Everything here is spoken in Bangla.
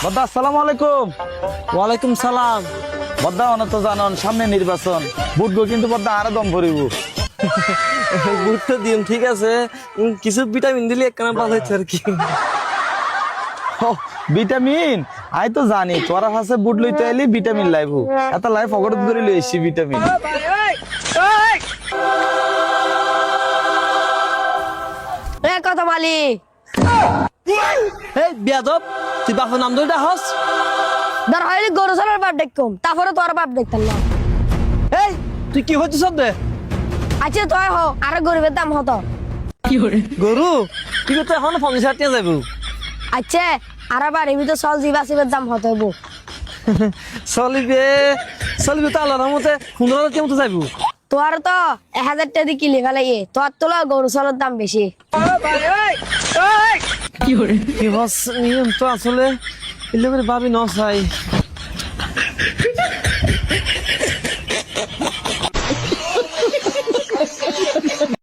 বদ্দা আসসালামু আলাইকুম। ওয়ালাইকুম সালাম। বদ্দা অনেক তো জানন সামনে নির্বাচন, বুটগো কিন্তু বদ্দা আরো দম ভরিব। গুরুত্ব দিন, ঠিক আছে। কিছু ভিটামিন দিলে একখানা ভালো হচ্ছে আর কি। ভিটামিন আই তো জানি তোরা কাছে বুট লইতে আইলি ভিটামিন লাইবু, এত লাইফ অগরত করে লই এসছি ভিটামিন। কথা বলি এই বিয়াদব, তুই বাপের নাম ধরে ডাকস? ধর হইলে গরু ছাগলের বাপ দেখতাম, তারপরে তোর বাপ দেখতাম না। এই তুই কি হচ্ছে সব দে? আচ্ছা তুই হ, আরো গরিবের দাম হতো। গরু তুই তো এখন 50,000 টাকা যাবো। আচ্ছা আরো বাড়ির ভিতর চল জিবা সিবের দাম হতো হবো। চলিবে চলিবে তো আল্লাহর মতে 15,000 টাকা মতো যাবো। তোর তো 1000 টাকা দিয়ে কিনে ফেলাই, তোর তো গরু ছাগলের দাম বেশি। কি হস নিয়ম তো আসলে এলে করে ভাবি ন চাই।